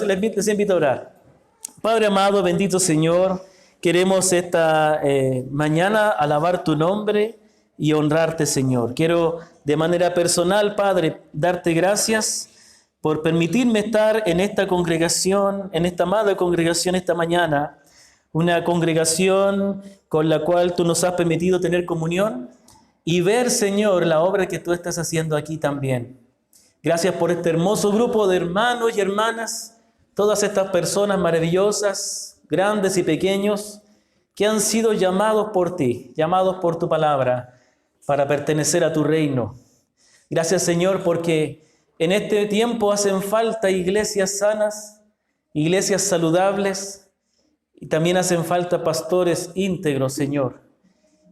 Les invito a orar. Padre amado, bendito Señor, queremos esta mañana alabar tu nombre y honrarte, Señor. Quiero de manera personal, Padre, darte gracias por permitirme estar en esta congregación, en esta amada congregación esta mañana, una congregación con la cual tú nos has permitido tener comunión y ver, Señor, la obra que tú estás haciendo aquí también. Gracias por este hermoso grupo de hermanos y hermanas, todas estas personas maravillosas, grandes y pequeños, que han sido llamados por ti, llamados por tu palabra, para pertenecer a tu reino. Gracias, Señor, porque en este tiempo hacen falta iglesias sanas, iglesias saludables, y también hacen falta pastores íntegros, Señor.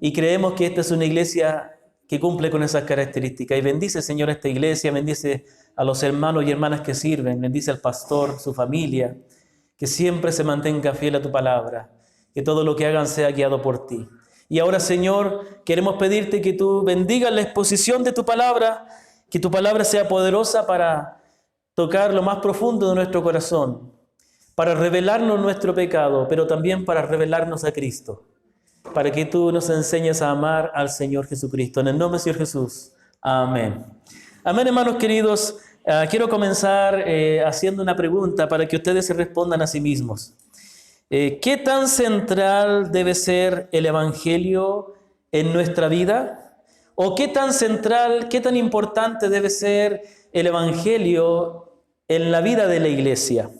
Y creemos que esta es una iglesia que cumple con esas características. Y bendice, Señor, esta iglesia, bendice a los hermanos y hermanas que sirven, bendice al pastor, su familia, que siempre se mantenga fiel a tu palabra, que todo lo que hagan sea guiado por ti. Y ahora, Señor, queremos pedirte que tú bendigas la exposición de tu palabra, que tu palabra sea poderosa para tocar lo más profundo de nuestro corazón, para revelarnos nuestro pecado, pero también para revelarnos a Cristo, para que tú nos enseñes a amar al Señor Jesucristo. En el nombre del Señor Jesús. Amén. Amén, hermanos queridos. Quiero comenzar haciendo una pregunta para que ustedes se respondan a sí mismos. ¿Qué tan central debe ser el Evangelio en nuestra vida? ¿O qué tan central, qué tan importante debe ser el Evangelio en la vida de la iglesia?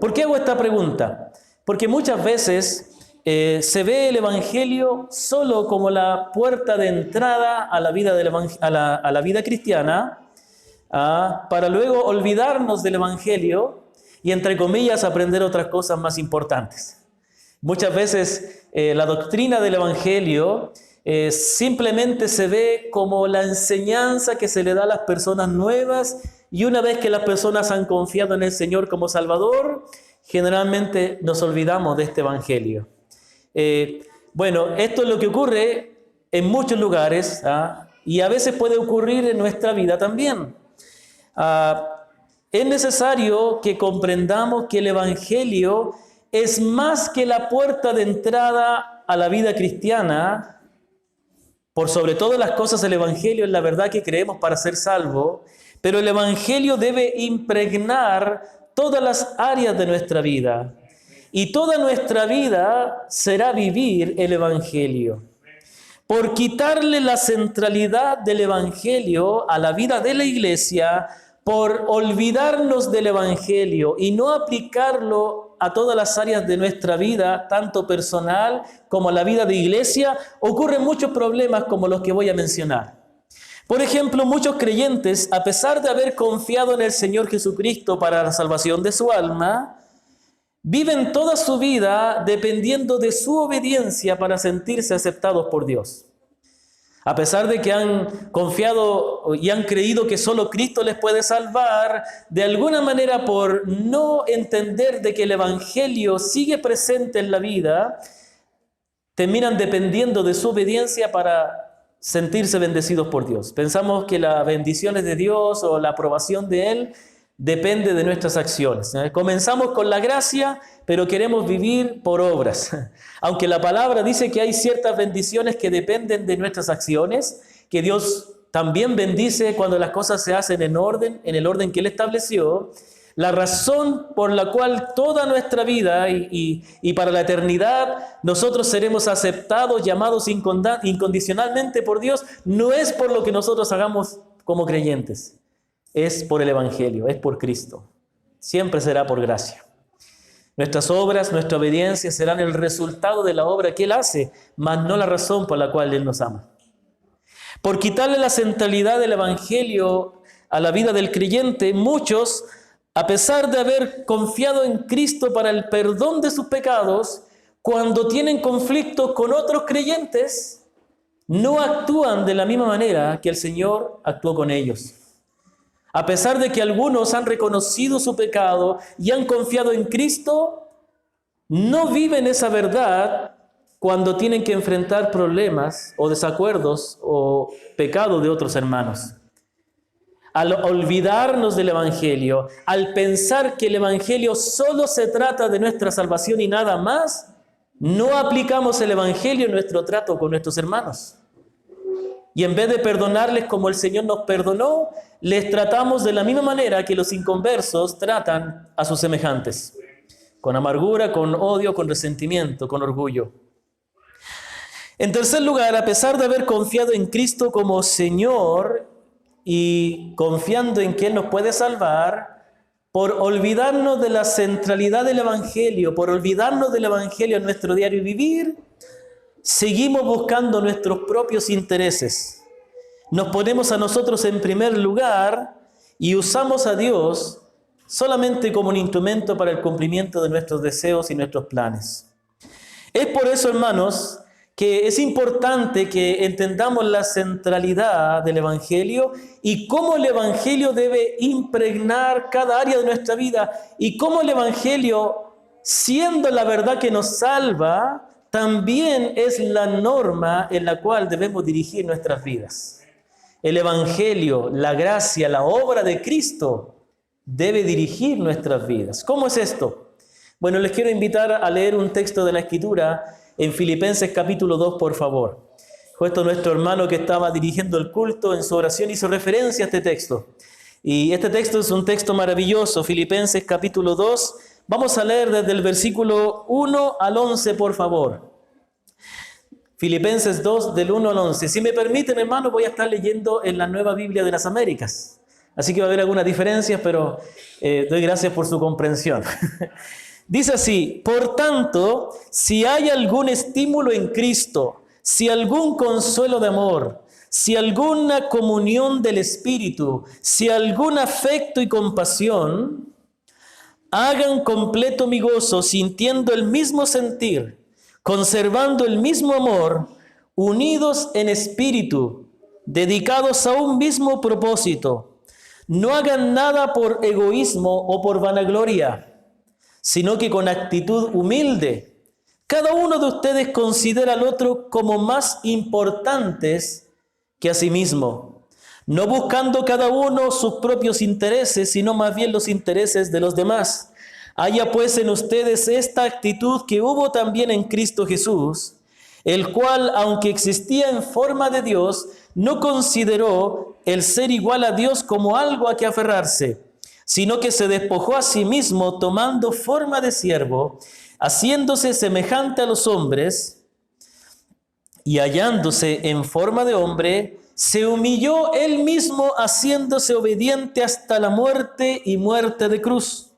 ¿Por qué hago esta pregunta? Porque muchas veces se ve el Evangelio solo como la puerta de entrada a la vida, a la vida cristiana, para luego olvidarnos del Evangelio y, entre comillas, aprender otras cosas más importantes. Muchas veces la doctrina del Evangelio simplemente se ve como la enseñanza que se le da a las personas nuevas, y una vez que las personas han confiado en el Señor como Salvador, generalmente nos olvidamos de este Evangelio. Bueno, esto es lo que ocurre en muchos lugares, y a veces puede ocurrir en nuestra vida también. Es necesario que comprendamos que el Evangelio es más que la puerta de entrada a la vida cristiana. Por sobre todas las cosas, el Evangelio es la verdad que creemos para ser salvos, pero el Evangelio debe impregnar todas las áreas de nuestra vida. Y toda nuestra vida será vivir el Evangelio. Por quitarle la centralidad del Evangelio a la vida de la iglesia, por olvidarnos del Evangelio y no aplicarlo a todas las áreas de nuestra vida, tanto personal como a la vida de iglesia, ocurren muchos problemas como los que voy a mencionar. Por ejemplo, muchos creyentes, a pesar de haber confiado en el Señor Jesucristo para la salvación de su alma, viven toda su vida dependiendo de su obediencia para sentirse aceptados por Dios. A pesar de que han confiado y han creído que solo Cristo les puede salvar, de alguna manera, por no entender de que el Evangelio sigue presente en la vida, terminan dependiendo de su obediencia para sentirse bendecidos por Dios. Pensamos que las bendiciones de Dios o la aprobación de Él depende de nuestras acciones. Comenzamos con la gracia, pero queremos vivir por obras. Aunque la palabra dice que hay ciertas bendiciones que dependen de nuestras acciones, que Dios también bendice cuando las cosas se hacen en el orden que Él estableció. La razón por la cual toda nuestra vida y para la eternidad nosotros seremos aceptados, llamados incondicionalmente por Dios, no es por lo que nosotros hagamos como creyentes. Es por el Evangelio, es por Cristo. Siempre será por gracia. Nuestras obras, nuestra obediencia serán el resultado de la obra que Él hace, mas no la razón por la cual Él nos ama. Por quitarle la centralidad del Evangelio a la vida del creyente, muchos, a pesar de haber confiado en Cristo para el perdón de sus pecados, cuando tienen conflictos con otros creyentes, no actúan de la misma manera que el Señor actuó con ellos. A pesar de que algunos han reconocido su pecado y han confiado en Cristo, no viven esa verdad cuando tienen que enfrentar problemas o desacuerdos o pecados de otros hermanos. al olvidarnos del Evangelio, al pensar que el Evangelio solo se trata de nuestra salvación y nada más, no aplicamos el Evangelio en nuestro trato con nuestros hermanos. Y en vez de perdonarles como el Señor nos perdonó, les tratamos de la misma manera que los inconversos tratan a sus semejantes. Con amargura, con odio, con resentimiento, con orgullo. En tercer lugar, a pesar de haber confiado en Cristo como Señor y confiando en que Él nos puede salvar, por olvidarnos de la centralidad del Evangelio, por olvidarnos del Evangelio en nuestro diario vivir, seguimos buscando nuestros propios intereses. Nos ponemos a nosotros en primer lugar y usamos a Dios solamente como un instrumento para el cumplimiento de nuestros deseos y nuestros planes. Es por eso, hermanos, que es importante que entendamos la centralidad del Evangelio y cómo el Evangelio debe impregnar cada área de nuestra vida y cómo el Evangelio, siendo la verdad que nos salva, también es la norma en la cual debemos dirigir nuestras vidas. El Evangelio, la gracia, la obra de Cristo debe dirigir nuestras vidas. ¿Cómo es esto? Bueno, les quiero invitar a leer un texto de la Escritura en Filipenses capítulo 2, por favor. Justo nuestro hermano que estaba dirigiendo el culto en su oración hizo referencia a este texto. Y este texto es un texto maravilloso, Filipenses capítulo 2. Vamos a leer desde el versículo 1 al 11, por favor. Filipenses 2, del 1 al 11. Si me permiten, hermanos, voy a estar leyendo en la Nueva Biblia de las Américas. Así que va a haber algunas diferencias, pero doy gracias por su comprensión. Dice así: por tanto, si hay algún estímulo en Cristo, si algún consuelo de amor, si alguna comunión del Espíritu, si algún afecto y compasión, hagan completo mi gozo, sintiendo el mismo sentir, conservando el mismo amor, unidos en espíritu, dedicados a un mismo propósito. No hagan nada por egoísmo o por vanagloria, sino que con actitud humilde, cada uno de ustedes considera al otro como más importantes que a sí mismo, no buscando cada uno sus propios intereses, sino más bien los intereses de los demás. Haya pues en ustedes esta actitud que hubo también en Cristo Jesús, el cual, aunque existía en forma de Dios, no consideró el ser igual a Dios como algo a que aferrarse, sino que se despojó a sí mismo, tomando forma de siervo, haciéndose semejante a los hombres, y hallándose en forma de hombre, se humilló él mismo, haciéndose obediente hasta la muerte y muerte de cruz.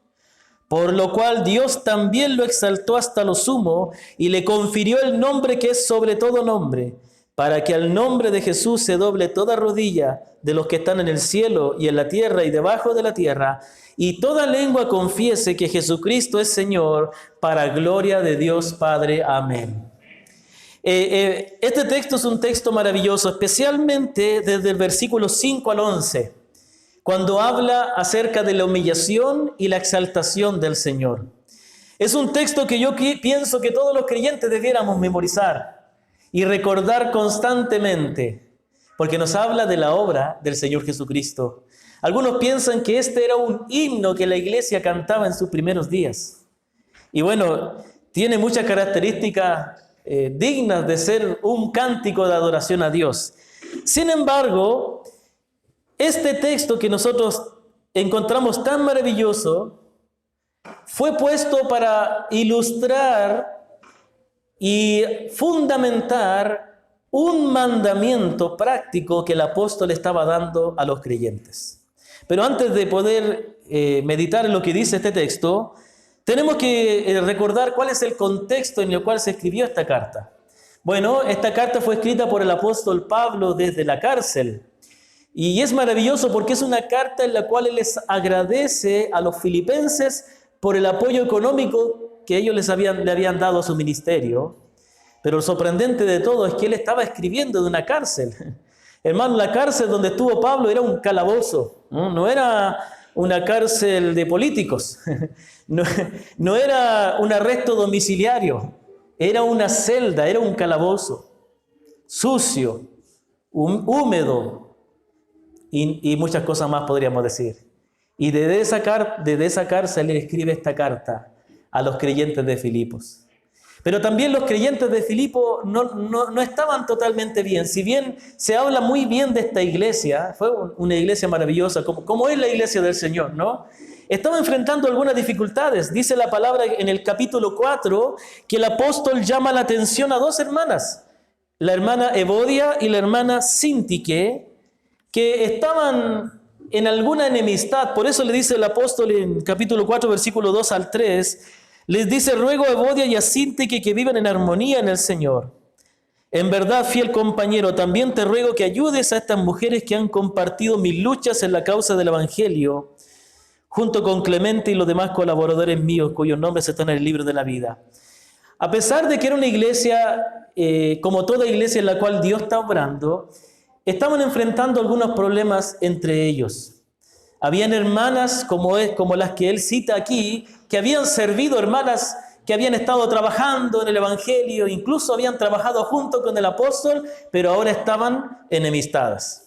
Por lo cual Dios también lo exaltó hasta lo sumo y le confirió el nombre que es sobre todo nombre, para que al nombre de Jesús se doble toda rodilla de los que están en el cielo y en la tierra y debajo de la tierra, y toda lengua confiese que Jesucristo es Señor, para gloria de Dios Padre. Amén. Este texto es un texto maravilloso, especialmente desde el versículo 5 al 11. Cuando habla acerca de la humillación y la exaltación del Señor. Es un texto que yo pienso que todos los creyentes debiéramos memorizar y recordar constantemente, porque nos habla de la obra del Señor Jesucristo. Algunos piensan que este era un himno que la iglesia cantaba en sus primeros días. Y bueno, tiene muchas características dignas de ser un cántico de adoración a Dios. Sin embargo, este texto que nosotros encontramos tan maravilloso fue puesto para ilustrar y fundamentar un mandamiento práctico que el apóstol estaba dando a los creyentes. Pero antes de poder meditar en lo que dice este texto, tenemos que recordar cuál es el contexto en el cual se escribió esta carta. Bueno, esta carta fue escrita por el apóstol Pablo desde la cárcel. Y es maravilloso porque es una carta en la cual él les agradece a los filipenses por el apoyo económico que ellos le habían dado a su ministerio. Pero lo sorprendente de todo es que él estaba escribiendo de una cárcel. Hermano, la cárcel donde estuvo Pablo era un calabozo, no era una cárcel de políticos, no era un arresto domiciliario, era una celda, era un calabozo, sucio, húmedo, y muchas cosas más podríamos decir. Y desde esa cárcel le escribe esta carta a los creyentes de Filipos. Pero también los creyentes de Filipo no estaban totalmente bien. Si bien se habla muy bien de esta iglesia, fue una iglesia maravillosa, como es la iglesia del Señor, ¿no? Estaba enfrentando algunas dificultades. Dice la palabra en el capítulo 4 que el apóstol llama la atención a dos hermanas, la hermana Evodia y la hermana Síntique, que estaban en alguna enemistad. Por eso le dice el apóstol en capítulo 4, versículo 2 al 3, les dice: ruego a Evodia y a Síntique que vivan en armonía en el Señor. En verdad, fiel compañero, también te ruego que ayudes a estas mujeres que han compartido mis luchas en la causa del Evangelio, junto con Clemente y los demás colaboradores míos, cuyos nombres están en el libro de la vida. A pesar de que era una iglesia, como toda iglesia en la cual Dios está obrando, estaban enfrentando algunos problemas entre ellos. Habían hermanas como las que él cita aquí, que habían servido, hermanas que habían estado trabajando en el Evangelio, incluso habían trabajado junto con el apóstol, pero ahora estaban enemistadas.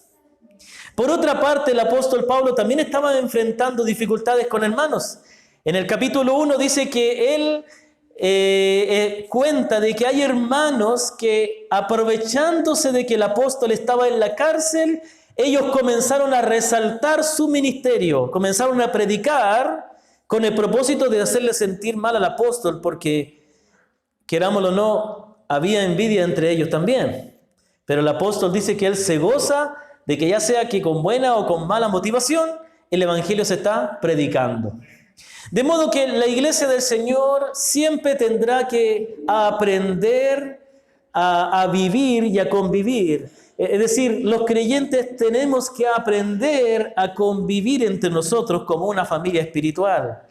Por otra parte, el apóstol Pablo también estaba enfrentando dificultades con hermanos. En el capítulo 1 dice que él cuenta de que hay hermanos que, aprovechándose de que el apóstol estaba en la cárcel, ellos comenzaron a resaltar su ministerio, comenzaron a predicar con el propósito de hacerle sentir mal al apóstol, porque, querámoslo o no, había envidia entre ellos también. Pero el apóstol dice que él se goza de que, ya sea que con buena o con mala motivación, el evangelio se está predicando. De modo que la iglesia del Señor siempre tendrá que aprender a vivir y a convivir. Es decir, los creyentes tenemos que aprender a convivir entre nosotros como una familia espiritual.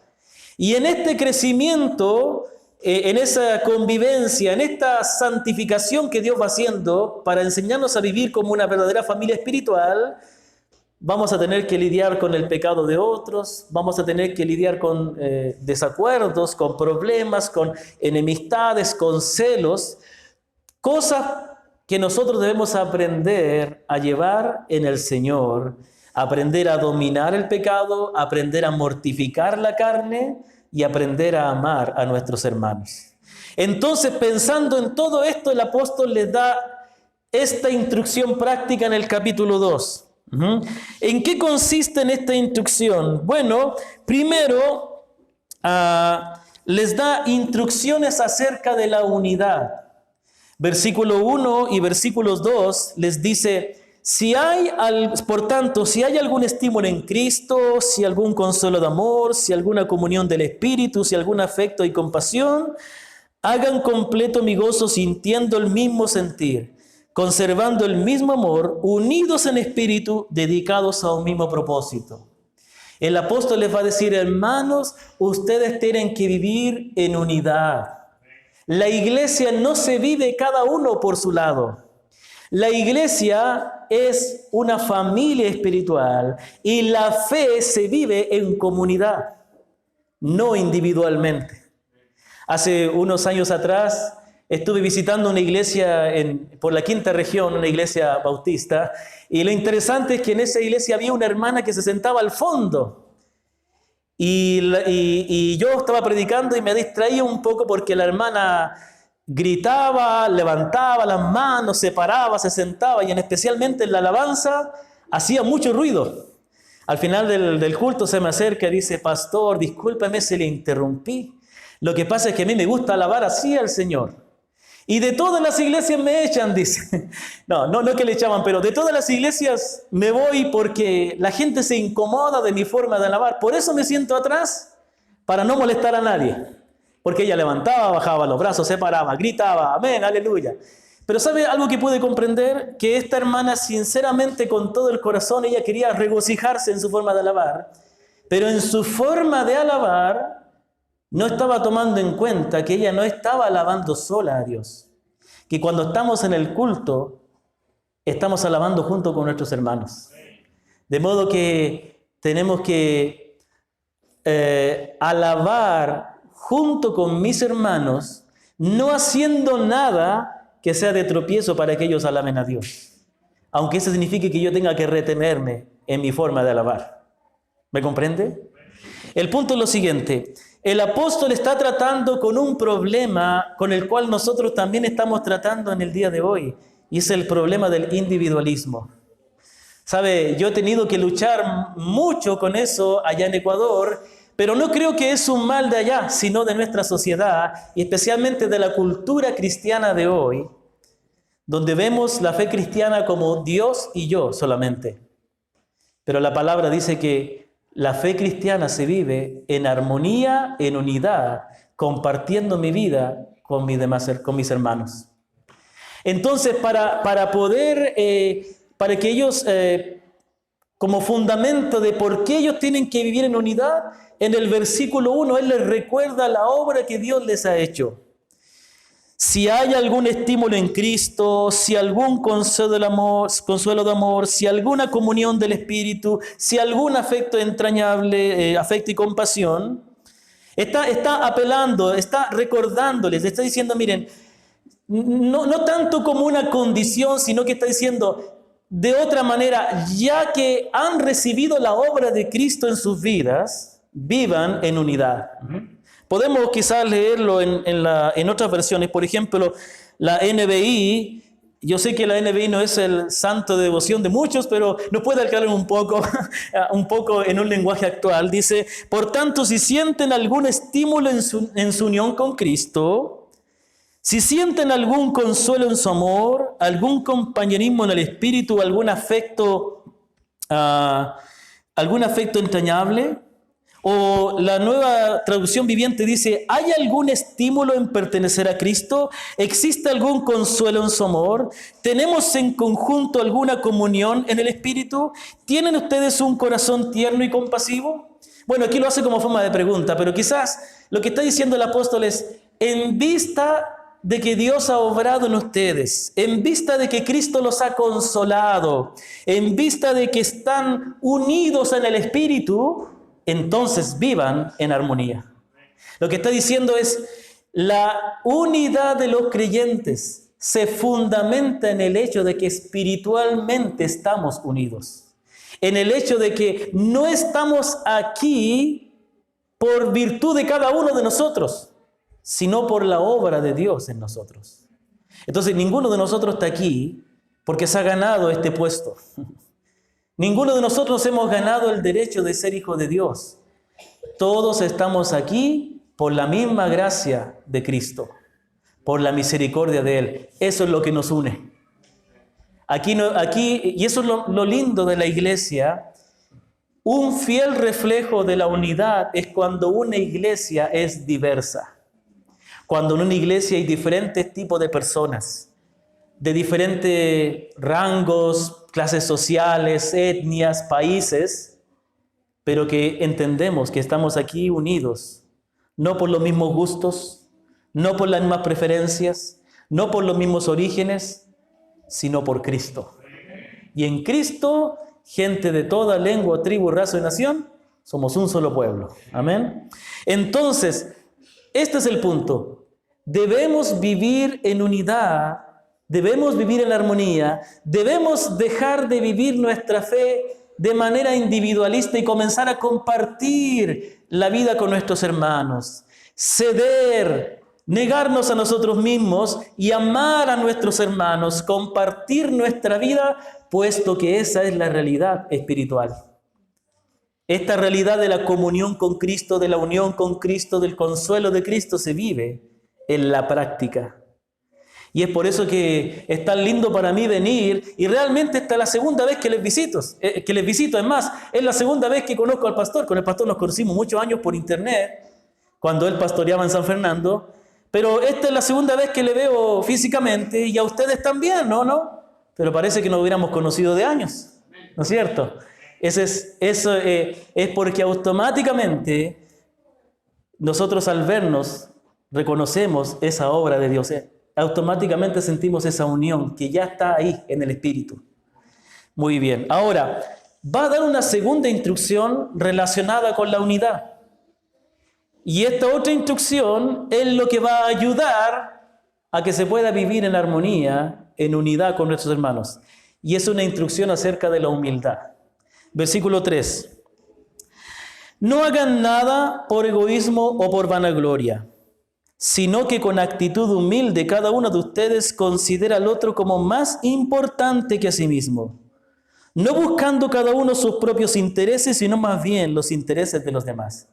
Y en este crecimiento, en esa convivencia, en esta santificación que Dios va haciendo para enseñarnos a vivir como una verdadera familia espiritual, vamos a tener que lidiar con el pecado de otros, vamos a tener que lidiar con desacuerdos, con problemas, con enemistades, con celos, cosas que nosotros debemos aprender a llevar en el Señor, aprender a dominar el pecado, aprender a mortificar la carne y aprender a amar a nuestros hermanos. Entonces, pensando en todo esto, el apóstol les da esta instrucción práctica en el capítulo 2. ¿En qué consiste en esta instrucción? Bueno, primero les da instrucciones acerca de la unidad. Versículo 1 y versículos 2 les dice: por tanto, si hay algún estímulo en Cristo, si algún consuelo de amor, si alguna comunión del Espíritu, si algún afecto y compasión, hagan completo mi gozo sintiendo el mismo sentir, conservando el mismo amor, unidos en espíritu, dedicados a un mismo propósito. El apóstol les va a decir: hermanos, ustedes tienen que vivir en unidad. La iglesia no se vive cada uno por su lado. La iglesia es una familia espiritual y la fe se vive en comunidad, no individualmente. Hace unos años atrás estuve visitando una iglesia por la quinta región, una iglesia bautista, y lo interesante es que en esa iglesia había una hermana que se sentaba al fondo. Y yo estaba predicando y me distraía un poco porque la hermana gritaba, levantaba las manos, se paraba, se sentaba, y especialmente en la alabanza hacía mucho ruido. Al final del culto se me acerca y dice: pastor, discúlpeme si le interrumpí. Lo que pasa es que a mí me gusta alabar así al Señor. Y de todas las iglesias me echan, dice. No que le echaban, pero de todas las iglesias me voy porque la gente se incomoda de mi forma de alabar. Por eso me siento atrás, para no molestar a nadie. Porque ella levantaba, bajaba los brazos, se paraba, gritaba, amén, aleluya. Pero ¿sabe algo que pude comprender? Que esta hermana, sinceramente, con todo el corazón, ella quería regocijarse en su forma de alabar. Pero en su forma de alabar, no estaba tomando en cuenta que ella no estaba alabando sola a Dios. Que cuando estamos en el culto, estamos alabando junto con nuestros hermanos. De modo que tenemos que alabar junto con mis hermanos, no haciendo nada que sea de tropiezo para que ellos alaben a Dios. Aunque eso signifique que yo tenga que retenerme en mi forma de alabar. ¿Me comprende? El punto es lo siguiente. El apóstol está tratando con un problema con el cual nosotros también estamos tratando en el día de hoy. Y es el problema del individualismo. ¿Sabe? Yo he tenido que luchar mucho con eso allá en Ecuador, pero no creo que es un mal de allá, sino de nuestra sociedad y especialmente de la cultura cristiana de hoy, donde vemos la fe cristiana como Dios y yo solamente. Pero la palabra dice que la fe cristiana se vive en armonía, en unidad, compartiendo mi vida con mis hermanos. Entonces, para poder, para que ellos, como fundamento de por qué ellos tienen que vivir en unidad, en el versículo 1, Él les recuerda la obra que Dios les ha hecho. Si hay algún estímulo en Cristo, si algún consuelo de amor, si alguna comunión del Espíritu, si algún afecto entrañable, afecto y compasión, está apelando, está recordándoles, está diciendo, miren, no tanto como una condición, sino que está diciendo, de otra manera, ya que han recibido la obra de Cristo en sus vidas, vivan en unidad. Podemos quizás leerlo en otras versiones, por ejemplo, la NBI. Yo sé que la NBI no es el santo de devoción de muchos, pero nos puede aclarar un poco en un lenguaje actual. Dice, por tanto, si sienten algún estímulo en su unión con Cristo, si sienten algún consuelo en su amor, algún compañerismo en el Espíritu, algún afecto entrañable, o la Nueva Traducción Viviente dice, ¿hay algún estímulo en pertenecer a Cristo? ¿Existe algún consuelo en su amor? ¿Tenemos en conjunto alguna comunión en el Espíritu? ¿Tienen ustedes un corazón tierno y compasivo? Bueno, aquí lo hace como forma de pregunta, pero quizás lo que está diciendo el apóstol es, en vista de que Dios ha obrado en ustedes, en vista de que Cristo los ha consolado, en vista de que están unidos en el Espíritu, entonces vivan en armonía. Lo que está diciendo es, la unidad de los creyentes se fundamenta en el hecho de que espiritualmente estamos unidos. En el hecho de que no estamos aquí por virtud de cada uno de nosotros, sino por la obra de Dios en nosotros. Entonces, ninguno de nosotros está aquí porque se ha ganado este puesto. Ninguno de nosotros hemos ganado el derecho de ser hijo de Dios. Todos estamos aquí por la misma gracia de Cristo, por la misericordia de Él. Eso es lo que nos une. Y eso es lo lindo de la iglesia. Un fiel reflejo de la unidad es cuando una iglesia es diversa. Cuando en una iglesia hay diferentes tipos de personas, de diferentes rangos, clases sociales, etnias, países, pero que entendemos que estamos aquí unidos, no por los mismos gustos, no por las mismas preferencias, no por los mismos orígenes, sino por Cristo. Y en Cristo, gente de toda lengua, tribu, raza y nación, somos un solo pueblo. Amén. Entonces, este es el punto. Debemos vivir en unidad. Debemos vivir en armonía, debemos dejar de vivir nuestra fe de manera individualista y comenzar a compartir la vida con nuestros hermanos, ceder, negarnos a nosotros mismos y amar a nuestros hermanos, compartir nuestra vida, puesto que esa es la realidad espiritual. Esta realidad de la comunión con Cristo, de la unión con Cristo, del consuelo de Cristo se vive en la práctica. Y es por eso que es tan lindo para mí venir, y realmente esta es la segunda vez que les visito. Es más, es la segunda vez que conozco al pastor. Con el pastor nos conocimos muchos años por internet, cuando él pastoreaba en San Fernando, pero esta es la segunda vez que le veo físicamente, y a ustedes también, ¿no? Pero parece que nos hubiéramos conocido de años, ¿no es cierto? Eso es porque automáticamente nosotros al vernos reconocemos esa obra de Dios. Automáticamente sentimos esa unión que ya está ahí en el Espíritu. Muy bien. Ahora, va a dar una segunda instrucción relacionada con la unidad. Y esta otra instrucción es lo que va a ayudar a que se pueda vivir en armonía, en unidad con nuestros hermanos. Y es una instrucción acerca de la humildad. Versículo 3. No hagan nada por egoísmo o por vanagloria, sino que con actitud humilde cada uno de ustedes considera al otro como más importante que a sí mismo, no buscando cada uno sus propios intereses, sino más bien los intereses de los demás.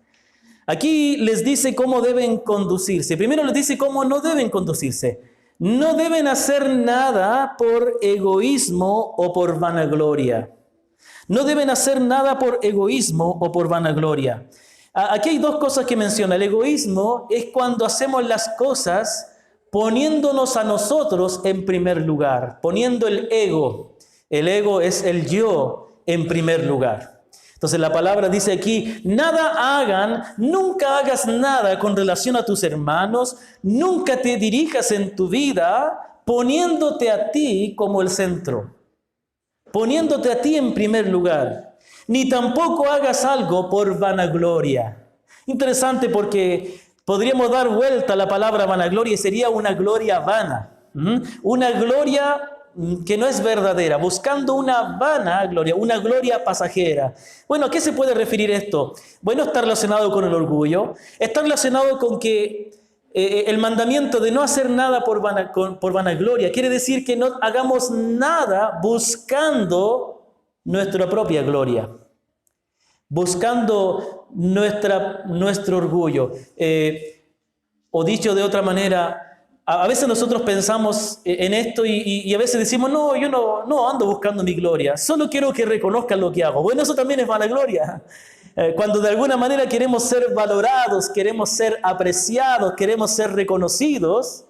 Aquí les dice cómo deben conducirse. Primero les dice cómo no deben conducirse. No deben hacer nada por egoísmo o por vanagloria. No deben hacer nada por egoísmo o por vanagloria. Aquí hay dos cosas que menciona. El egoísmo es cuando hacemos las cosas poniéndonos a nosotros en primer lugar, poniendo el ego. El ego es el yo en primer lugar. Entonces la palabra dice aquí, nada hagan, nunca hagas nada con relación a tus hermanos, nunca te dirijas en tu vida poniéndote a ti como el centro, poniéndote a ti en primer lugar, ni tampoco hagas algo por vanagloria. Interesante porque podríamos dar vuelta a la palabra vanagloria y sería una gloria vana, una gloria que no es verdadera, buscando una vana gloria, una gloria pasajera. Bueno, ¿a qué se puede referir esto? Bueno, está relacionado con el orgullo, está relacionado con que el mandamiento de no hacer nada por vanagloria quiere decir que no hagamos nada buscando nuestra propia gloria, buscando nuestro orgullo. O dicho de otra manera, a veces nosotros pensamos en esto y a veces decimos, no, yo no ando buscando mi gloria, solo quiero que reconozcan lo que hago. Bueno, eso también es vanagloria. Cuando de alguna manera queremos ser valorados, queremos ser apreciados, queremos ser reconocidos,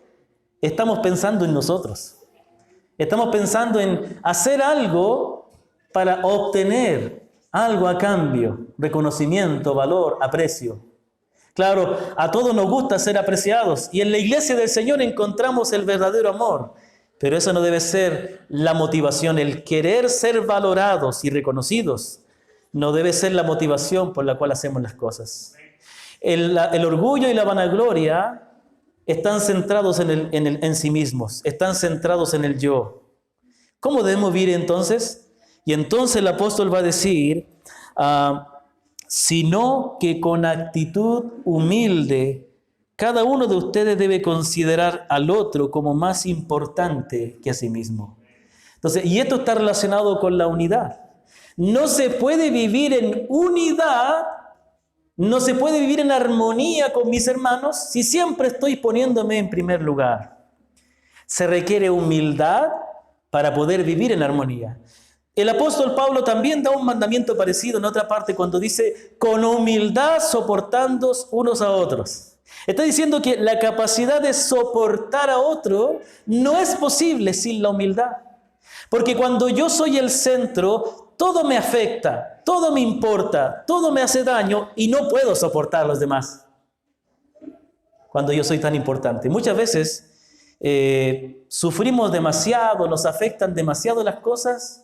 estamos pensando en nosotros. Estamos pensando en hacer algo para obtener algo a cambio, reconocimiento, valor, aprecio. Claro, a todos nos gusta ser apreciados y en la iglesia del Señor encontramos el verdadero amor, pero eso no debe ser la motivación, el querer ser valorados y reconocidos no debe ser la motivación por la cual hacemos las cosas. El orgullo y la vanagloria están centrados en sí mismos, están centrados en el yo. ¿Cómo debemos vivir entonces? Y entonces el apóstol va a decir, sino que con actitud humilde, cada uno de ustedes debe considerar al otro como más importante que a sí mismo. Entonces, y esto está relacionado con la unidad. No se puede vivir en unidad, no se puede vivir en armonía con mis hermanos si siempre estoy poniéndome en primer lugar. Se requiere humildad para poder vivir en armonía. El apóstol Pablo también da un mandamiento parecido en otra parte cuando dice, con humildad soportándoos unos a otros. Está diciendo que la capacidad de soportar a otro no es posible sin la humildad. Porque cuando yo soy el centro, todo me afecta, todo me importa, todo me hace daño y no puedo soportar a los demás. Cuando yo soy tan importante. Muchas veces sufrimos demasiado, nos afectan demasiado las cosas,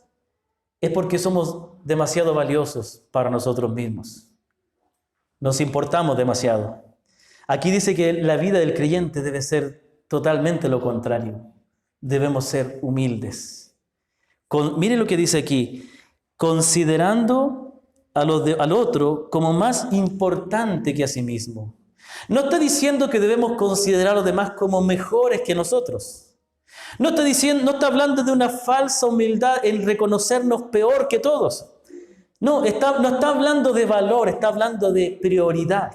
es porque somos demasiado valiosos para nosotros mismos. Nos importamos demasiado. Aquí dice que la vida del creyente debe ser totalmente lo contrario. Debemos ser humildes. Mire lo que dice aquí. Considerando al otro como más importante que a sí mismo. No está diciendo que debemos considerar a los demás como mejores que nosotros. No está hablando de una falsa humildad en reconocernos peor que todos. No está hablando de valor, está hablando de prioridad.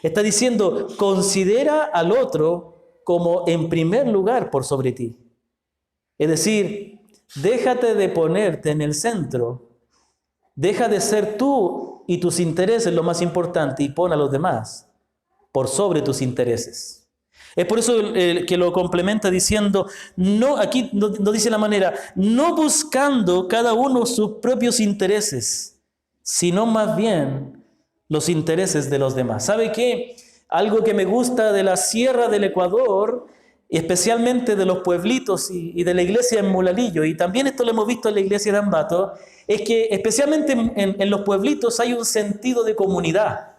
Está diciendo, considera al otro como en primer lugar por sobre ti. Es decir, déjate de ponerte en el centro. Deja de ser tú y tus intereses lo más importante y pon a los demás por sobre tus intereses. Es por eso que lo complementa diciendo, no, aquí no dice la manera, no buscando cada uno sus propios intereses, sino más bien los intereses de los demás. ¿Sabe qué? Algo que me gusta de la sierra del Ecuador, especialmente de los pueblitos y de la iglesia en Mulalillo, y también esto lo hemos visto en la iglesia de Ambato, es que especialmente en los pueblitos hay un sentido de comunidad.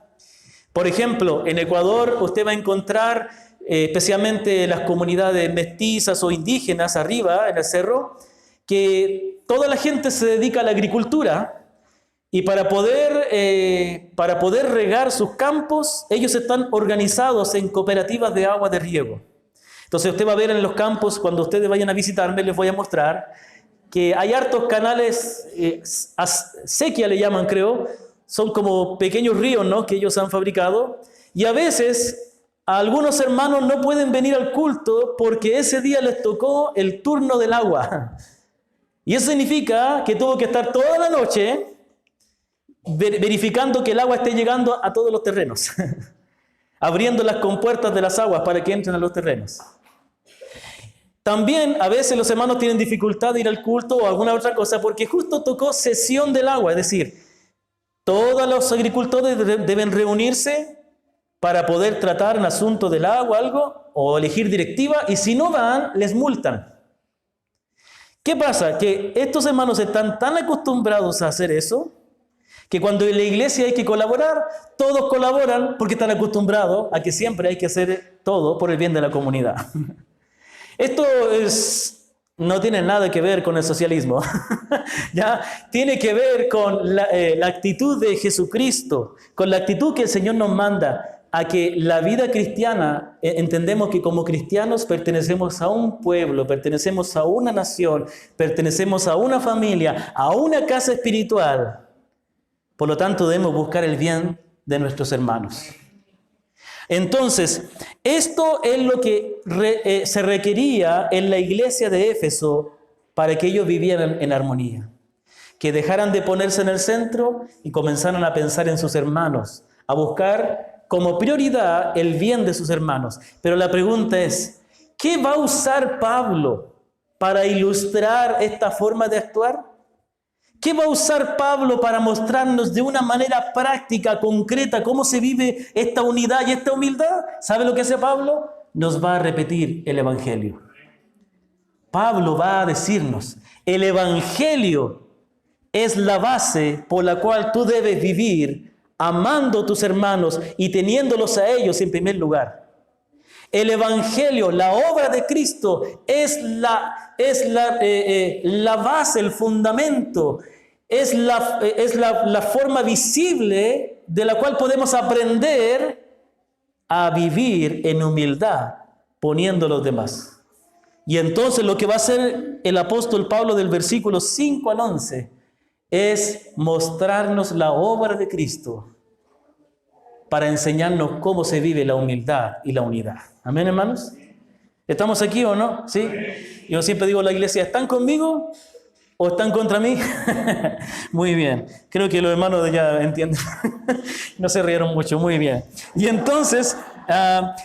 Por ejemplo, en Ecuador usted va a encontrar especialmente las comunidades mestizas o indígenas arriba en el cerro, que toda la gente se dedica a la agricultura, Y para poder regar sus campos, ellos están organizados en cooperativas de agua de riego. Entonces usted va a ver en los campos, cuando ustedes vayan a visitarme, les voy a mostrar que hay hartos canales, acequia le llaman, creo, son como pequeños ríos, ¿no?, que ellos han fabricado, y a veces algunos hermanos no pueden venir al culto porque ese día les tocó el turno del agua. Y eso significa que tuvo que estar toda la noche verificando que el agua esté llegando a todos los terrenos, abriendo las compuertas de las aguas para que entren a los terrenos. También a veces los hermanos tienen dificultad de ir al culto o alguna otra cosa porque justo tocó cesión del agua, es decir, todos los agricultores deben reunirse para poder tratar un asunto del agua, algo, o elegir directiva, y si no van, les multan. ¿Qué pasa? Que estos hermanos están tan acostumbrados a hacer eso, que cuando en la iglesia hay que colaborar, todos colaboran porque están acostumbrados a que siempre hay que hacer todo por el bien de la comunidad. Esto no tiene nada que ver con el socialismo, ¿ya? Tiene que ver con la actitud de Jesucristo, con la actitud que el Señor nos manda a que la vida cristiana, entendemos que como cristianos pertenecemos a un pueblo, pertenecemos a una nación, pertenecemos a una familia, a una casa espiritual. Por lo tanto, debemos buscar el bien de nuestros hermanos. Entonces, esto es lo que se requería en la iglesia de Éfeso para que ellos vivieran en armonía. Que dejaran de ponerse en el centro y comenzaran a pensar en sus hermanos, a buscar como prioridad el bien de sus hermanos. Pero la pregunta es, ¿qué va a usar Pablo para ilustrar esta forma de actuar? ¿Qué va a usar Pablo para mostrarnos de una manera práctica, concreta, cómo se vive esta unidad y esta humildad? ¿Sabe lo que hace Pablo? Nos va a repetir el Evangelio. Pablo va a decirnos, el Evangelio es la base por la cual tú debes vivir, amando a tus hermanos y teniéndolos a ellos en primer lugar. El Evangelio, la obra de Cristo, es la base, el fundamento, es la forma visible de la cual podemos aprender a vivir en humildad, poniendo a los demás. Y entonces lo que va a hacer el apóstol Pablo del versículo 5 al 11 es mostrarnos la obra de Cristo para enseñarnos cómo se vive la humildad y la unidad. ¿Amén, hermanos? ¿Estamos aquí o no? ¿Sí? Yo siempre digo a la iglesia, ¿están conmigo o están contra mí? Muy bien. Creo que los hermanos ya entienden. No se rieron mucho. Muy bien. Y entonces,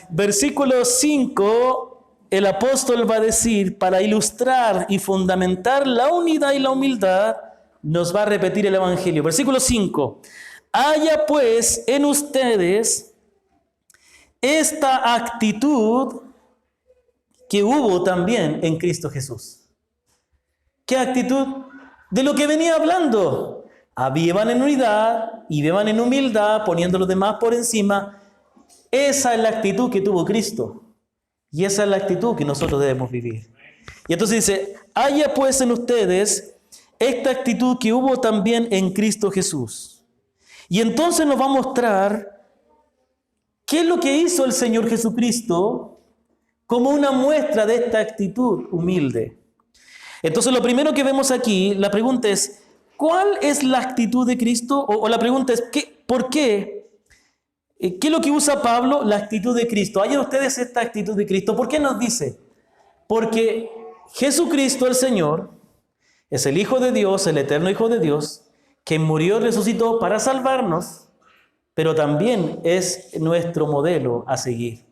versículo 5, el apóstol va a decir, para ilustrar y fundamentar la unidad y la humildad, nos va a repetir el Evangelio. Versículo 5. Haya pues en ustedes esta actitud que hubo también en Cristo Jesús. ¿Qué actitud? De lo que venía hablando. Vivan en unidad y vivan en humildad, poniendo a los demás por encima. Esa es la actitud que tuvo Cristo. Y esa es la actitud que nosotros debemos vivir. Y entonces dice, haya pues en ustedes esta actitud que hubo también en Cristo Jesús. Y entonces nos va a mostrar qué es lo que hizo el Señor Jesucristo como una muestra de esta actitud humilde. Entonces lo primero que vemos aquí, la pregunta es, ¿cuál es la actitud de Cristo? O la pregunta es, ¿por qué? ¿Qué es lo que usa Pablo? La actitud de Cristo. ¿Hayan ustedes esta actitud de Cristo? ¿Por qué nos dice? Porque Jesucristo el Señor es el Hijo de Dios, el eterno Hijo de Dios, que murió y resucitó para salvarnos, pero también es nuestro modelo a seguir.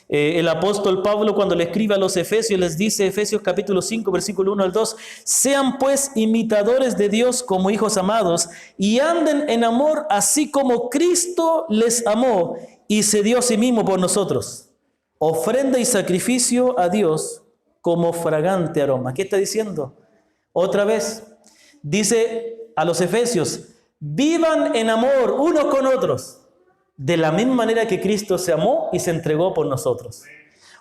El apóstol Pablo, cuando le escribe a los Efesios, les dice, Efesios capítulo 5, versículo 1 al 2, sean pues imitadores de Dios como hijos amados, y anden en amor así como Cristo les amó y se dio a sí mismo por nosotros, ofrenda y sacrificio a Dios como fragante aroma. ¿Qué está diciendo? Otra vez, dice a los Efesios, vivan en amor unos con otros, de la misma manera que Cristo se amó y se entregó por nosotros.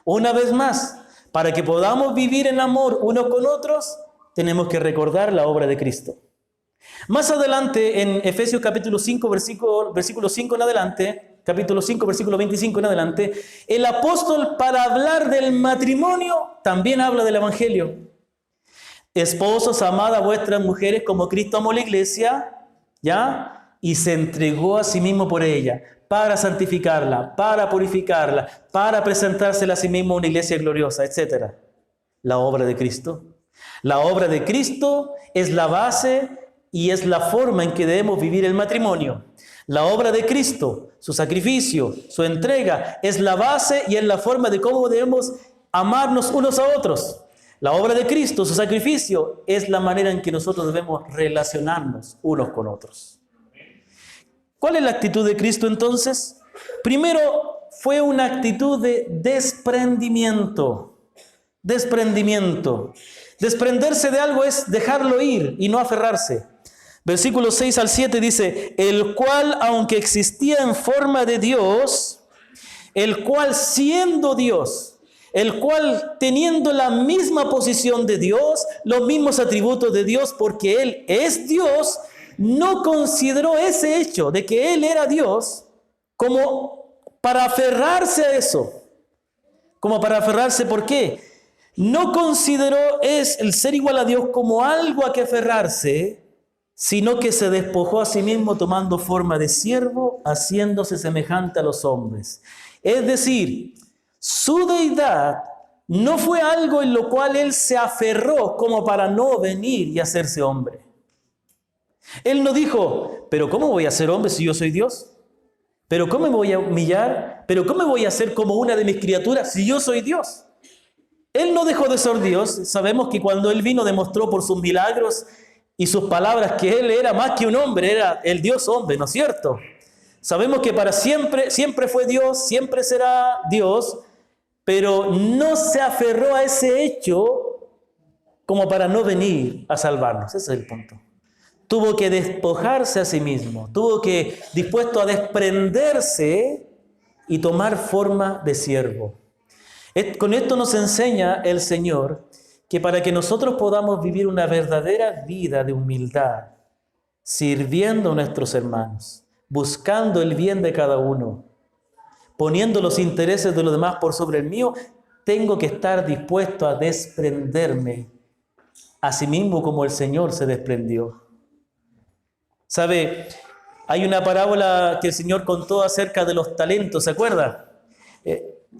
Una vez más, para que podamos vivir en amor unos con otros, tenemos que recordar la obra de Cristo. Más adelante, en Efesios capítulo 5, versículo 5 en adelante, capítulo 5, versículo 25 en adelante, el apóstol, para hablar del matrimonio, también habla del evangelio. Esposos, amad a vuestras mujeres como Cristo amó la iglesia, ¿ya? Y se entregó a sí mismo por ella, para santificarla, para purificarla, para presentársela a sí mismo una iglesia gloriosa, etc. La obra de Cristo. La obra de Cristo es la base y es la forma en que debemos vivir el matrimonio. La obra de Cristo, su sacrificio, su entrega, es la base y es la forma de cómo debemos amarnos unos a otros. La obra de Cristo, su sacrificio, es la manera en que nosotros debemos relacionarnos unos con otros. ¿Cuál es la actitud de Cristo entonces? Primero, fue una actitud de desprendimiento. Desprendimiento. Desprenderse de algo es dejarlo ir y no aferrarse. Versículos 6 al 7 dice, el cual, aunque existía en forma de Dios, el cual siendo Dios, el cual teniendo la misma posición de Dios, los mismos atributos de Dios, porque Él es Dios, no consideró ese hecho de que Él era Dios como para aferrarse a eso. Como para aferrarse, ¿por qué? No consideró el ser igual a Dios como algo a que aferrarse, sino que se despojó a sí mismo tomando forma de siervo, haciéndose semejante a los hombres. Es decir, su deidad no fue algo en lo cual Él se aferró como para no venir y hacerse hombre. Él no dijo, pero ¿cómo voy a ser hombre si yo soy Dios? ¿Pero cómo me voy a humillar? ¿Pero cómo me voy a hacer como una de mis criaturas si yo soy Dios? Él no dejó de ser Dios. Sabemos que cuando Él vino demostró por sus milagros y sus palabras que Él era más que un hombre, era el Dios hombre, ¿no es cierto? Sabemos que para siempre, siempre fue Dios, siempre será Dios, pero no se aferró a ese hecho como para no venir a salvarnos. Ese es el punto. Tuvo que despojarse a sí mismo, tuvo que dispuesto a desprenderse y tomar forma de siervo. Con esto nos enseña el Señor que para que nosotros podamos vivir una verdadera vida de humildad, sirviendo a nuestros hermanos, buscando el bien de cada uno, poniendo los intereses de los demás por sobre el mío, tengo que estar dispuesto a desprenderme a sí mismo como el Señor se desprendió. ¿Sabe? Hay una parábola que el Señor contó acerca de los talentos, ¿se acuerda?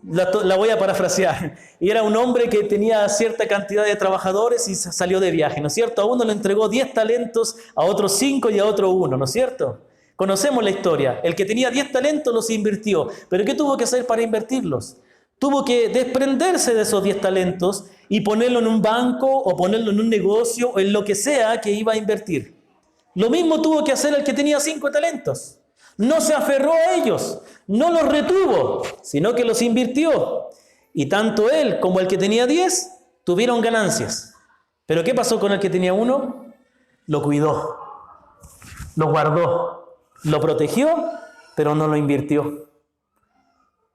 La voy a parafrasear. Y era un hombre que tenía cierta cantidad de trabajadores y salió de viaje, ¿no es cierto? A uno le entregó 10 talentos, a otro 5 y a otro 1, ¿no es cierto? Conocemos la historia. El que tenía 10 talentos los invirtió. ¿Pero qué tuvo que hacer para invertirlos? Tuvo que desprenderse de esos 10 talentos y ponerlo en un banco o ponerlo en un negocio o en lo que sea que iba a invertir. Lo mismo tuvo que hacer el que tenía 5 talentos. No se aferró a ellos, no los retuvo, sino que los invirtió. Y tanto él como el que tenía 10 tuvieron ganancias. ¿Pero qué pasó con el que tenía 1? Lo cuidó, lo guardó, lo protegió, pero no lo invirtió.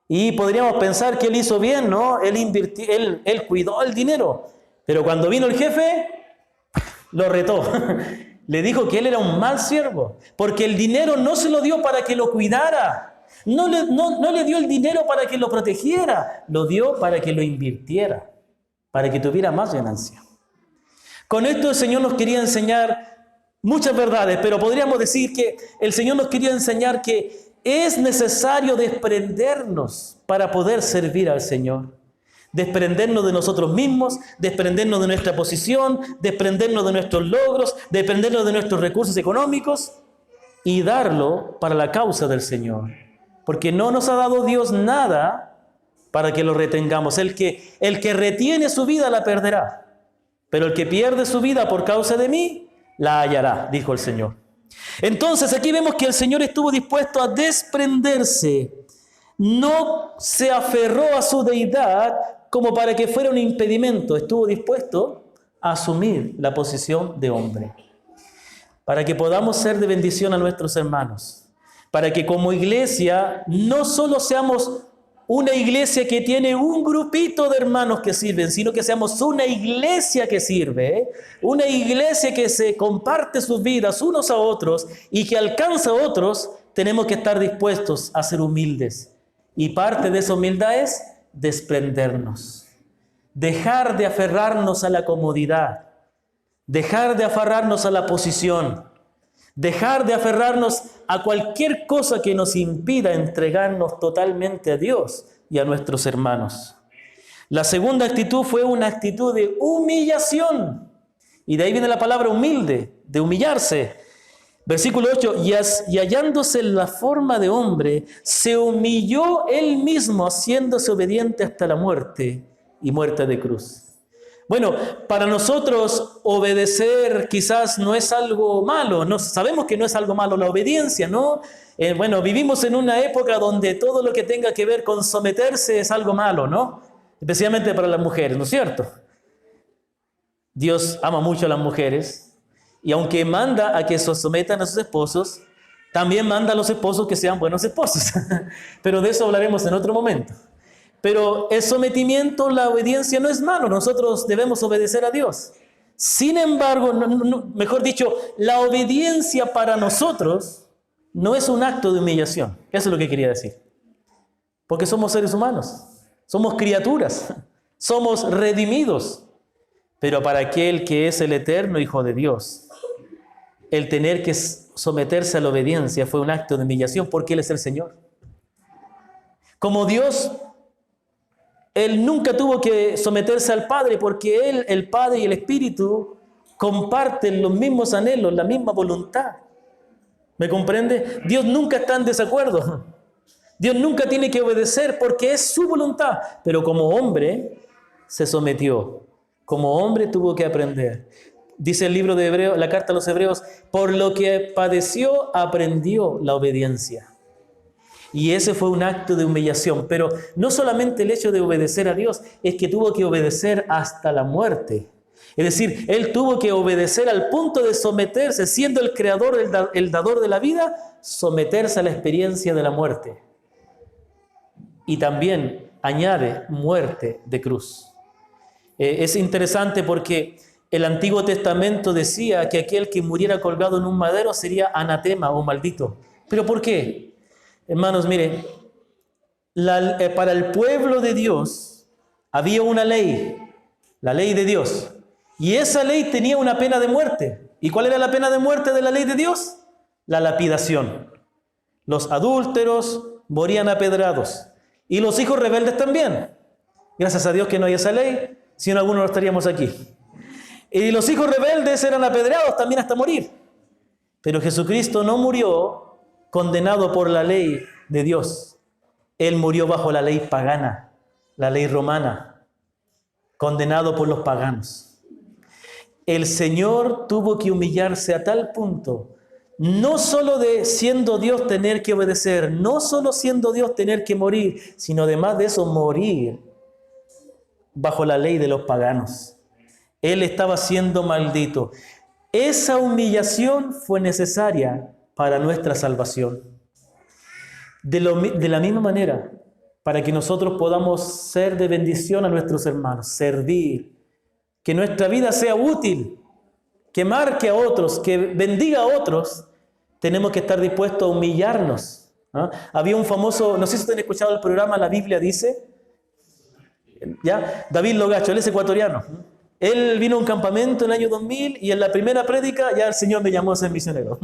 Y podríamos pensar que él hizo bien, ¿no? Él cuidó el dinero, pero cuando vino el jefe, lo retó. Le dijo que él era un mal siervo, porque el dinero no se lo dio para que lo cuidara. No le dio el dinero para que lo protegiera, lo dio para que lo invirtiera, para que tuviera más ganancia. Con esto el Señor nos quería enseñar muchas verdades, pero podríamos decir que el Señor nos quería enseñar que es necesario desprendernos para poder servir al Señor. Desprendernos de nosotros mismos, desprendernos de nuestra posición, desprendernos de nuestros logros, desprendernos de nuestros recursos económicos y darlo para la causa del Señor. Porque no nos ha dado Dios nada para que lo retengamos. El que retiene su vida la perderá, pero el que pierde su vida por causa de mí, la hallará, dijo el Señor. Entonces aquí vemos que el Señor estuvo dispuesto a desprenderse. No se aferró a su deidad como para que fuera un impedimento. Estuvo dispuesto a asumir la posición de hombre. Para que podamos ser de bendición a nuestros hermanos. Para que como iglesia no solo seamos una iglesia que tiene un grupito de hermanos que sirven, sino que seamos una iglesia que sirve, ¿eh? Una iglesia que se comparte sus vidas unos a otros y que alcanza a otros. Tenemos que estar dispuestos a ser humildes. Y parte de esa humildad es desprendernos, dejar de aferrarnos a la comodidad, dejar de aferrarnos a la posición, dejar de aferrarnos a cualquier cosa que nos impida entregarnos totalmente a Dios y a nuestros hermanos. La segunda actitud fue una actitud de humillación. Y de ahí viene la palabra humilde, de humillarse. Versículo 8, y hallándose en la forma de hombre, se humilló él mismo, haciéndose obediente hasta la muerte y muerte de cruz. Bueno, para nosotros obedecer quizás no es algo malo, no, sabemos que no es algo malo la obediencia, ¿no? Bueno, vivimos en una época donde todo lo que tenga que ver con someterse es algo malo, ¿no? Especialmente para las mujeres, ¿no es cierto? Dios ama mucho a las mujeres y aunque manda a que se sometan a sus esposos, también manda a los esposos que sean buenos esposos. Pero de eso hablaremos en otro momento. Pero el sometimiento, la obediencia no es malo. Nosotros debemos obedecer a Dios. Sin embargo, mejor dicho, la obediencia para nosotros no es un acto de humillación. Eso es lo que quería decir. Porque somos seres humanos, somos criaturas, somos redimidos. Pero para aquel que es el eterno Hijo de Dios, el tener que someterse a la obediencia fue un acto de humillación porque Él es el Señor. Como Dios, Él nunca tuvo que someterse al Padre porque Él, el Padre y el Espíritu comparten los mismos anhelos, la misma voluntad. ¿Me comprende? Dios nunca está en desacuerdo. Dios nunca tiene que obedecer porque es su voluntad. Pero como hombre se sometió. Como hombre tuvo que aprender. Dice el libro de Hebreos, la carta a los Hebreos, por lo que padeció aprendió la obediencia. Y ese fue un acto de humillación. Pero no solamente el hecho de obedecer a Dios, es que tuvo que obedecer hasta la muerte. Es decir, Él tuvo que obedecer al punto de someterse, siendo el creador, el dador de la vida, someterse a la experiencia de la muerte. Y también añade muerte de cruz. Es interesante porque el Antiguo Testamento decía que aquel que muriera colgado en un madero sería anatema o maldito. ¿Pero por qué? Hermanos, miren, para el pueblo de Dios había una ley, la ley de Dios. Y esa ley tenía una pena de muerte. ¿Y cuál era la pena de muerte de la ley de Dios? La lapidación. Los adúlteros morían apedrados. Y los hijos rebeldes también. Gracias a Dios que no hay esa ley, si no algunos no estaríamos aquí. Y los hijos rebeldes eran apedreados también hasta morir. Pero Jesucristo no murió condenado por la ley de Dios. Él murió bajo la ley pagana, la ley romana, condenado por los paganos. El Señor tuvo que humillarse a tal punto, no solo de siendo Dios tener que obedecer, no solo siendo Dios tener que morir, sino además de eso morir bajo la ley de los paganos. Él estaba siendo maldito. Esa humillación fue necesaria para nuestra salvación. De la misma manera, para que nosotros podamos ser de bendición a nuestros hermanos, servir, que nuestra vida sea útil, que marque a otros, que bendiga a otros, tenemos que estar dispuestos a humillarnos. ¿Ah? Había un famoso, no sé si ustedes han escuchado el programa La Biblia Dice, ¿ya? David Logacho, él es ecuatoriano. Él vino a un campamento en el año 2000 y en la primera prédica ya el Señor me llamó a ser misionero.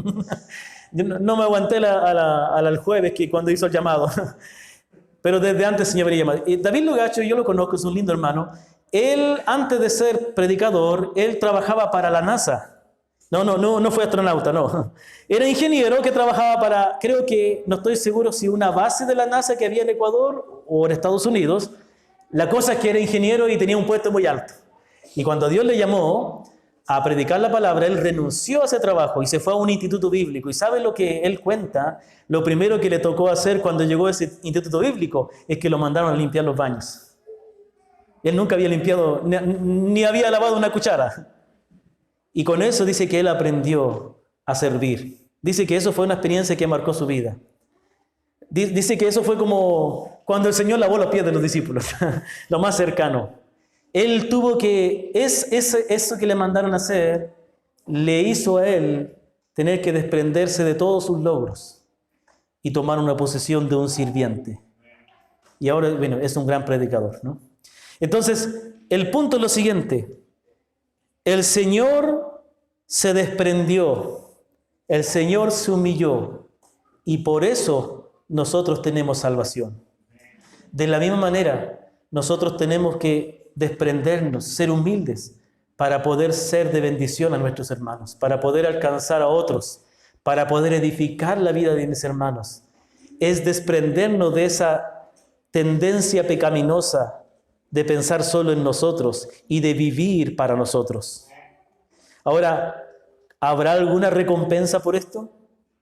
Yo no me aguanté al jueves que cuando hizo el llamado. Pero desde antes el Señor me llamó. Y David Logacho, yo lo conozco, es un lindo hermano. Él, antes de ser predicador, él trabajaba para la NASA. No fue astronauta, no. Era ingeniero que trabajaba para, creo que, no estoy seguro si una base de la NASA que había en Ecuador o en Estados Unidos. La cosa es que era ingeniero y tenía un puesto muy alto. Y cuando Dios le llamó a predicar la palabra, él renunció a ese trabajo y se fue a un instituto bíblico. ¿Y sabe lo que él cuenta? Lo primero que le tocó hacer cuando llegó a ese instituto bíblico es que lo mandaron a limpiar los baños. Él nunca había limpiado, ni había lavado una cuchara. Y con eso dice que él aprendió a servir. Dice que eso fue una experiencia que marcó su vida. Dice que eso fue como cuando el Señor lavó los pies de los discípulos, lo más cercano. Él tuvo que, eso que le mandaron a hacer, le hizo a él tener que desprenderse de todos sus logros y tomar una posición de un sirviente. Y ahora, bueno, es un gran predicador, ¿no? Entonces, el punto es lo siguiente. El Señor se desprendió, el Señor se humilló, y por eso nosotros tenemos salvación. De la misma manera, nosotros tenemos que desprendernos, ser humildes, para poder ser de bendición a nuestros hermanos, para poder alcanzar a otros, para poder edificar la vida de mis hermanos. Es desprendernos de esa tendencia pecaminosa de pensar solo en nosotros y de vivir para nosotros. Ahora, ¿habrá alguna recompensa por esto?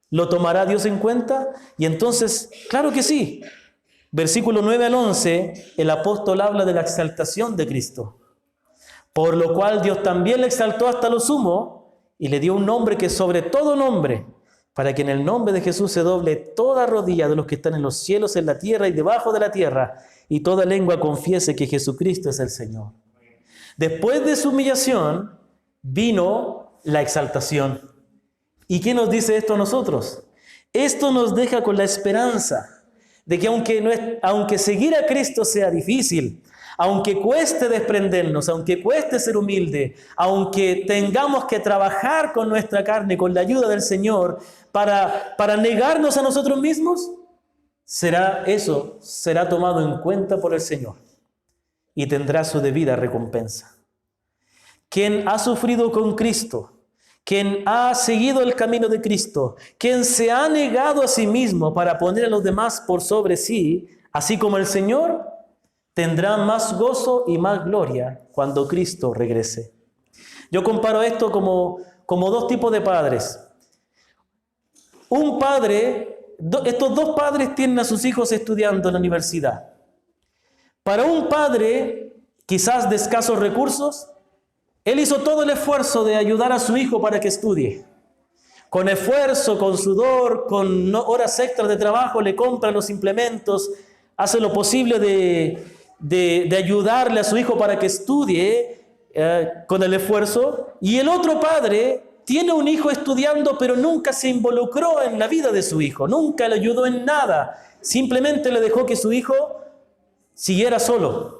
¿Lo tomará Dios en cuenta? Y entonces, claro que sí. Versículo 9 al 11, el apóstol habla de la exaltación de Cristo. Por lo cual Dios también le exaltó hasta lo sumo y le dio un nombre que es sobre todo nombre, para que en el nombre de Jesús se doble toda rodilla de los que están en los cielos, en la tierra y debajo de la tierra, y toda lengua confiese que Jesucristo es el Señor. Después de su humillación, vino la exaltación. ¿Y qué nos dice esto a nosotros? Esto nos deja con la esperanza de que aunque seguir a Cristo sea difícil, aunque cueste desprendernos, aunque cueste ser humilde, aunque tengamos que trabajar con nuestra carne, con la ayuda del Señor, para negarnos a nosotros mismos, será tomado en cuenta por el Señor y tendrá su debida recompensa. Quien ha sufrido con Cristo, quien ha seguido el camino de Cristo, quien se ha negado a sí mismo para poner a los demás por sobre sí, así como el Señor, tendrá más gozo y más gloria cuando Cristo regrese. Yo comparo esto como dos tipos de padres. Un padre, estos dos padres tienen a sus hijos estudiando en la universidad. Para un padre, quizás de escasos recursos, él hizo todo el esfuerzo de ayudar a su hijo para que estudie. Con esfuerzo, con sudor, con horas extras de trabajo, le compra los implementos, hace lo posible de ayudarle a su hijo para que estudie con el esfuerzo. Y el otro padre tiene un hijo estudiando, pero nunca se involucró en la vida de su hijo, nunca le ayudó en nada, simplemente le dejó que su hijo siguiera solo.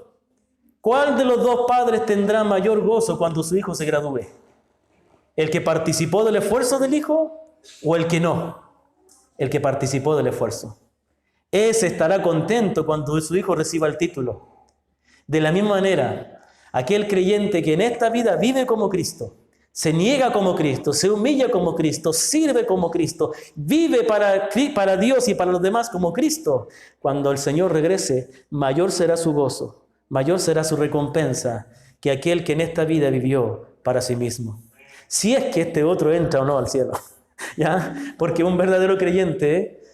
¿Cuál de los dos padres tendrá mayor gozo cuando su hijo se gradúe? ¿El que participó del esfuerzo del hijo o el que no? El que participó del esfuerzo. Ese estará contento cuando su hijo reciba el título. De la misma manera, aquel creyente que en esta vida vive como Cristo, se niega como Cristo, se humilla como Cristo, sirve como Cristo, vive para Dios y para los demás como Cristo, cuando el Señor regrese, mayor será su gozo, mayor será su recompensa que aquel que en esta vida vivió para sí mismo. Si es que este otro entra o no al cielo, ¿ya? Porque un verdadero creyente,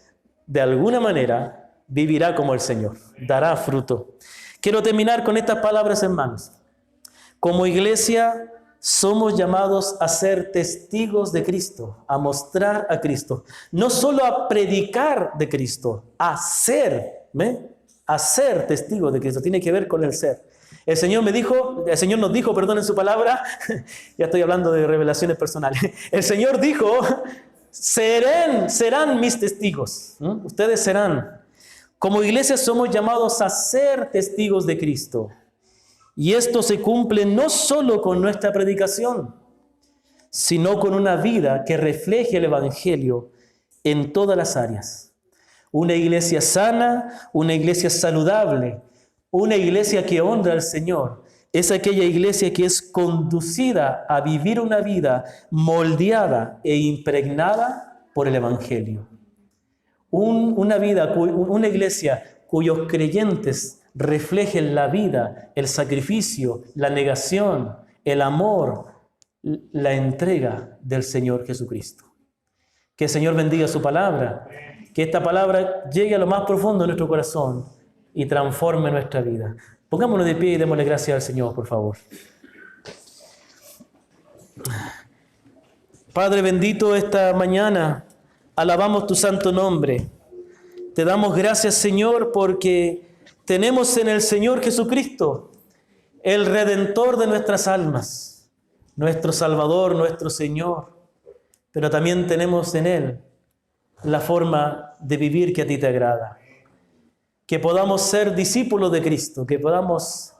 de alguna manera, vivirá como el Señor, dará fruto. Quiero terminar con estas palabras, hermanos. Como iglesia, somos llamados a ser testigos de Cristo, a mostrar a Cristo. No solo a predicar de Cristo, a ser, a ser testigos de Cristo. Tiene que ver con el ser. El Señor nos dijo, en su palabra, ya estoy hablando de revelaciones personales. El Señor dijo, serán mis testigos. Ustedes serán. Como iglesia somos llamados a ser testigos de Cristo. Y esto se cumple no solo con nuestra predicación, sino con una vida que refleje el Evangelio en todas las áreas. Una iglesia sana, una iglesia saludable, una iglesia que honra al Señor, es aquella iglesia que es conducida a vivir una vida moldeada e impregnada por el Evangelio. Una iglesia cuyos creyentes reflejen la vida, el sacrificio, la negación, el amor, la entrega del Señor Jesucristo. Que el Señor bendiga su palabra, que esta palabra llegue a lo más profundo de nuestro corazón y transforme nuestra vida. Pongámonos de pie y démosle gracias al Señor, por favor. Padre bendito, esta mañana alabamos tu santo nombre. Te damos gracias, Señor, porque tenemos en el Señor Jesucristo, el Redentor de nuestras almas, nuestro Salvador, nuestro Señor. Pero también tenemos en Él la forma de vivir que a ti te agrada. Que podamos ser discípulos de Cristo, que podamos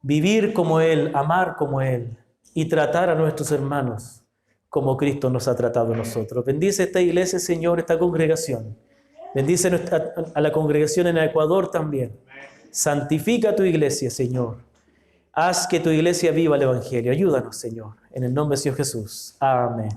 vivir como Él, amar como Él y tratar a nuestros hermanos como Cristo nos ha tratado a nosotros. Bendice esta iglesia, Señor, esta congregación. Bendice a la congregación en Ecuador también. Santifica tu iglesia, Señor. Haz que tu iglesia viva el Evangelio. Ayúdanos, Señor. En el nombre de Señor Jesús. Amén.